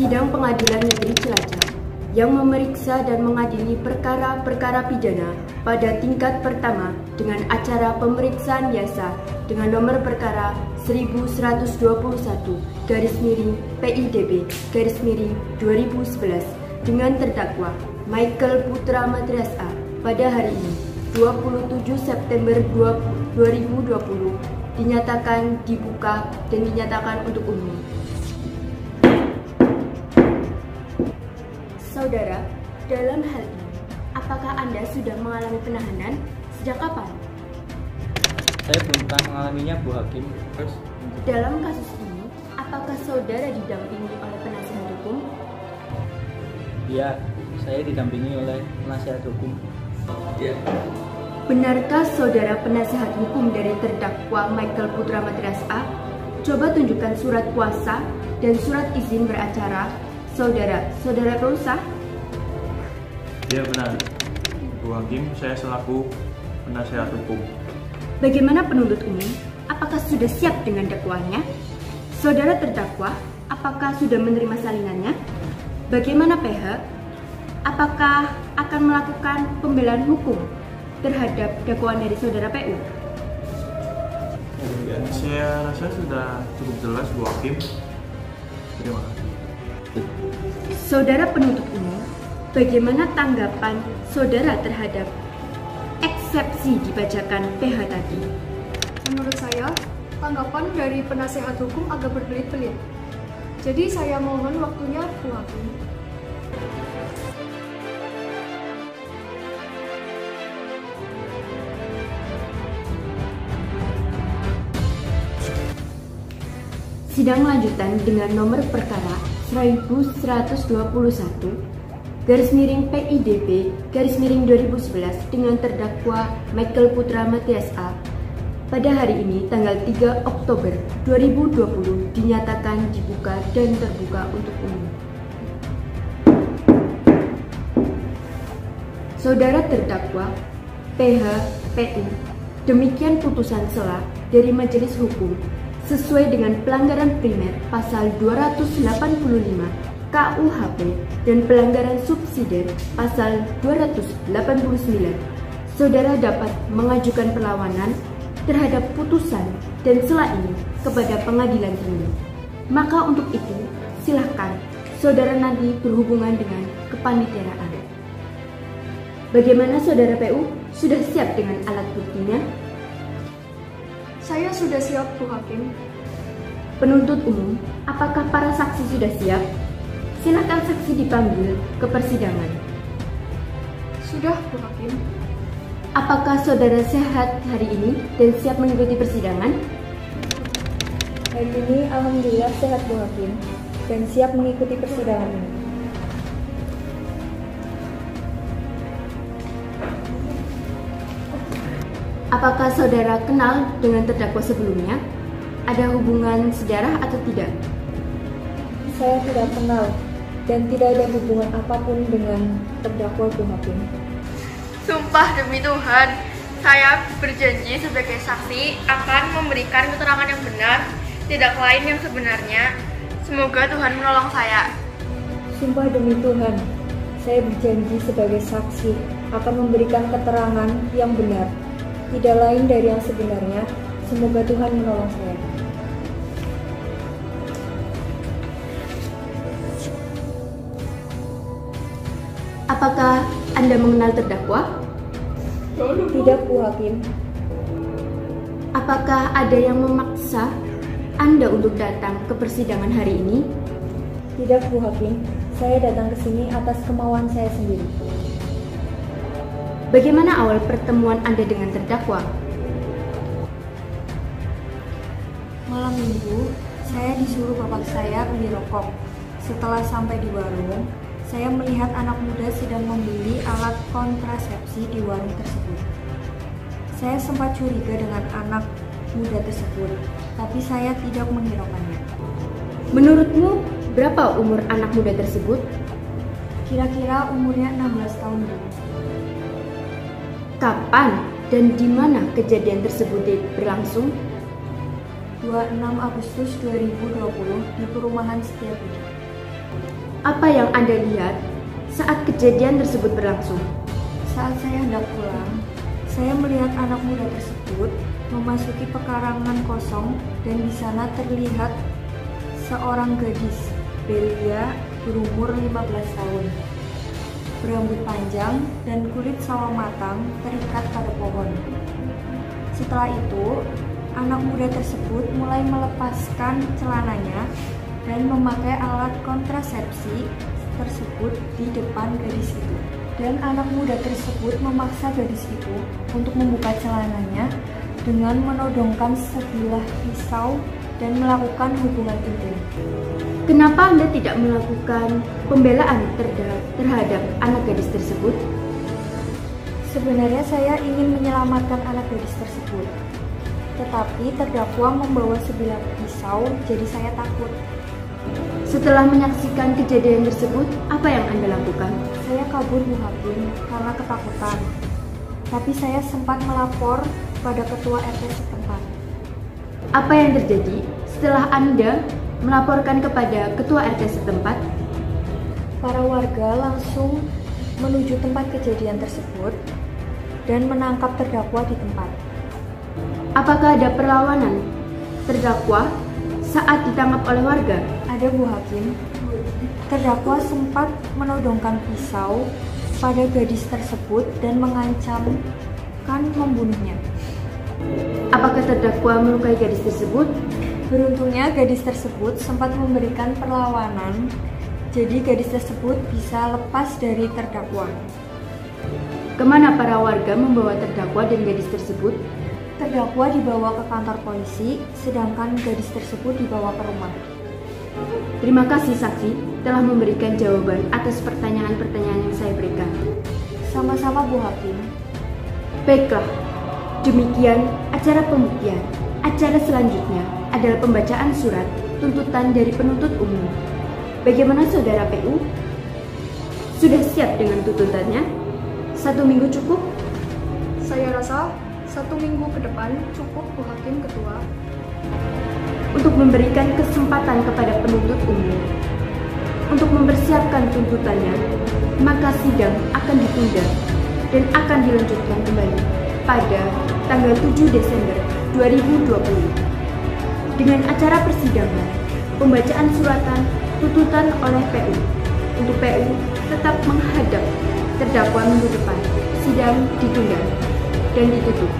Sidang Pengadilan Negeri Cilacap yang memeriksa dan mengadili perkara-perkara pidana pada tingkat pertama dengan acara pemeriksaan biasa dengan nomor perkara 1121/PIDB/2011 dengan terdakwa Michael Putra Matrias A pada hari ini 27 September 2020 dinyatakan dibuka dan dinyatakan untuk umum. Saudara, dalam hal ini, apakah Anda sudah mengalami penahanan? Sejak kapan? Saya belum pernah mengalaminya, Bu Hakim. Terus? Dalam kasus ini, apakah saudara didampingi oleh penasihat hukum? Ya, saya didampingi oleh penasihat hukum. Ya. Benarkah saudara penasihat hukum dari terdakwa Michael Putra Matrias A? Coba tunjukkan surat kuasa dan surat izin beracara saudara berusaha? Ya benar, Bu Hakim, saya selaku penasihat hukum. Bagaimana penuntut umum? Apakah sudah siap dengan dakwaannya? Saudara terdakwa, apakah sudah menerima salinannya? Bagaimana PH? Apakah akan melakukan pembelaan hukum terhadap dakwaan dari saudara PU? Ya, saya rasa sudah cukup jelas, Bu Hakim. Terima kasih. Saudara penuntut umum, bagaimana tanggapan saudara terhadap eksepsi dibacakan PH tadi? Menurut saya, tanggapan dari penasehat hukum agak berbelit-belit. Jadi saya mohon waktunya, Bu Hakim. Sidang lanjutan dengan nomor perkara 1121/PIDB/2011 dengan terdakwa Michael Putra Matrias A pada hari ini tanggal 3 Oktober 2020 dinyatakan dibuka dan terbuka untuk umum. Saudara terdakwa PH PU, demikian putusan sela dari Majelis Hukum sesuai dengan pelanggaran primer pasal 285 KUHP dan pelanggaran subsidiar pasal 289. Saudara dapat mengajukan perlawanan terhadap putusan dan sela ini kepada pengadilan tinggi. Maka untuk itu, silakan saudara nanti berhubungan dengan kepanitiaan. Bagaimana saudara PU? Sudah siap dengan alat buktinya? Saya sudah siap, Bu Hakim. Penuntut umum, apakah para saksi sudah siap? Silakan saksi dipanggil ke persidangan. Sudah, Bu Hakim. Apakah saudara sehat hari ini dan siap mengikuti persidangan? Hari ini alhamdulillah sehat, Bu Hakim, dan siap mengikuti persidangan ini. Apakah saudara kenal dengan terdakwa sebelumnya? Ada hubungan sejarah atau tidak? Saya tidak kenal dan tidak ada hubungan apapun dengan terdakwa, Bu Hakim. Sumpah demi Tuhan, saya berjanji sebagai saksi akan memberikan keterangan yang benar, tidak lain yang sebenarnya. Semoga Tuhan menolong saya. Sumpah demi Tuhan, saya berjanji sebagai saksi akan memberikan keterangan yang benar, tidak lain dari yang sebenarnya. Semoga Tuhan menolong saya. Apakah Anda mengenal terdakwa? Tidak, Bu Hakim. Apakah ada yang memaksa Anda untuk datang ke persidangan hari ini? Tidak, Bu Hakim. Saya datang ke sini atas kemauan saya sendiri. Bagaimana awal pertemuan Anda dengan terdakwa? Malam minggu, saya disuruh bapak saya beli rokok. Setelah sampai di warung, saya melihat anak muda sedang membeli alat kontrasepsi di warung tersebut. Saya sempat curiga dengan anak muda tersebut, tapi saya tidak menghiraukannya. Menurutmu, berapa umur anak muda tersebut? Kira-kira umurnya 16 tahun dulu. Kapan dan di mana kejadian tersebut berlangsung? 26 Agustus 2020 di perumahan Setiabudi. Apa yang Anda lihat saat kejadian tersebut berlangsung? Saat saya hendak pulang, saya melihat anak muda tersebut memasuki pekarangan kosong dan di sana terlihat seorang gadis belia berumur 15 tahun, berambut panjang dan kulit sawo matang terikat pada pohon. Setelah itu, anak muda tersebut mulai melepaskan celananya dan memakai alat kontrasepsi tersebut di depan gadis itu. Dan anak muda tersebut memaksa gadis itu untuk membuka celananya dengan menodongkan sebilah pisau dan melakukan hubungan intim. Kenapa Anda tidak melakukan pembelaan terhadap anak gadis tersebut? Sebenarnya saya ingin menyelamatkan anak gadis tersebut, tetapi terdakwa membawa sebilah pisau, jadi saya takut. Setelah menyaksikan kejadian tersebut, apa yang Anda lakukan? Saya kabur, Bu Hakim, karena ketakutan. Tapi saya sempat melapor pada ketua RT setempat. Apa yang terjadi setelah Anda melaporkan kepada ketua RT setempat? Para warga langsung menuju tempat kejadian tersebut dan menangkap terdakwa di tempat. Apakah ada perlawanan terdakwa saat ditangkap oleh warga? Ada, Bu Hakim. Terdakwa sempat menodongkan pisau pada gadis tersebut dan mengancamkan membunuhnya. Apakah terdakwa melukai gadis tersebut? Beruntungnya gadis tersebut sempat memberikan perlawanan, jadi gadis tersebut bisa lepas dari terdakwa. Kemana para warga membawa terdakwa dan gadis tersebut? Terdakwa dibawa ke kantor polisi, sedangkan gadis tersebut dibawa ke rumah. Terima kasih saksi telah memberikan jawaban atas pertanyaan-pertanyaan yang saya berikan. Sama-sama, Bu Hakim. Baiklah, demikian acara pembuktian. Acara selanjutnya adalah pembacaan surat tuntutan dari penuntut umum. Bagaimana saudara PU? Sudah siap dengan tuntutannya? 1 minggu cukup? Saya rasa 1 minggu ke depan cukup, Bu Hakim Ketua. Untuk memberikan kesempatan kepada penuntut umum untuk mempersiapkan tuntutannya, maka sidang akan ditunda dan akan dilanjutkan kembali pada tanggal 7 Desember 2020 dengan acara persidangan pembacaan suratan tuntutan oleh PU. Untuk PU tetap menghadap terdakwa minggu depan. Sidang ditunda dan ditutup.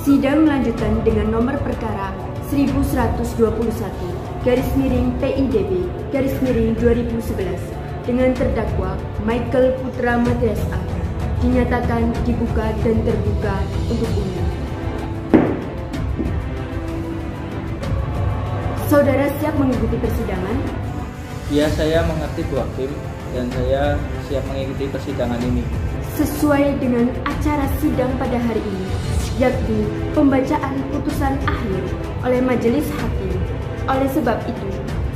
Sidang melanjutkan dengan nomor perkara 1121/PIDB/2011 dengan terdakwa Michael Putra Madrasah dinyatakan dibuka dan terbuka untuk umum. Saudara siap mengikuti persidangan? Ya, saya mengerti Bu Hakim dan saya siap mengikuti persidangan ini. Sesuai dengan acara sidang pada hari ini, yakni pembacaan putusan akhir oleh majelis hakim. Oleh sebab itu,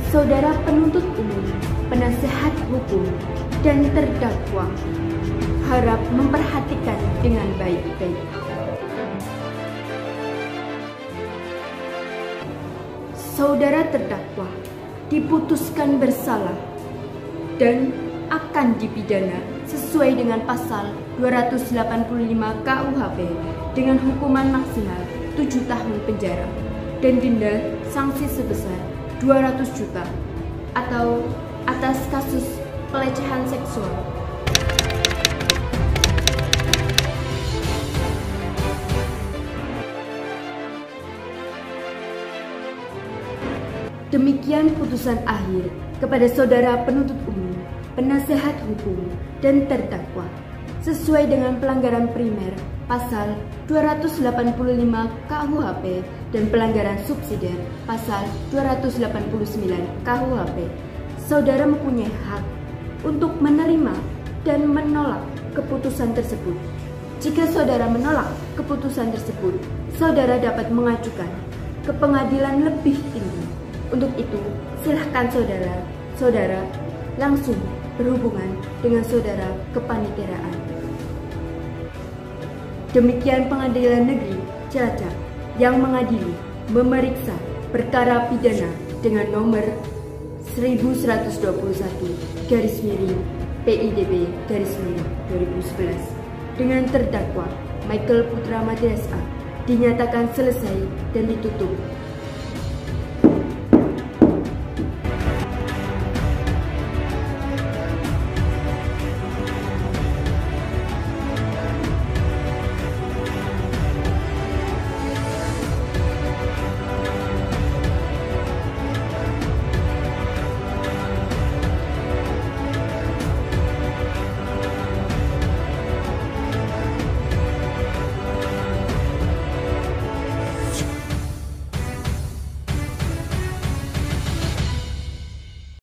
saudara penuntut umum, penasehat hukum, dan terdakwa harap memperhatikan dengan baik-baik. Saudara terdakwa diputuskan bersalah dan akan dipidana sesuai dengan pasal 285 KUHP dengan hukuman maksimal 7 tahun penjara dan denda sanksi sebesar 200 juta atau atas kasus pelecehan seksual. Demikian putusan akhir kepada saudara penuntut umum, penasehat hukum, dan terdakwa sesuai dengan pelanggaran primer pasal 285 KUHP dan pelanggaran subsidiar pasal 289 KUHP. Saudara mempunyai hak untuk menerima dan menolak keputusan tersebut. Jika saudara menolak keputusan tersebut, saudara dapat mengajukan ke pengadilan lebih tinggi. Untuk itu, silahkan saudara langsung berhubungan dengan saudara kepaniteraan. Demikian Pengadilan Negeri Cilacap yang mengadili memeriksa perkara pidana dengan nomor 1121 garis miring PIDB garis miring 2011 dengan terdakwa Michael Putra Matias A dinyatakan selesai dan ditutup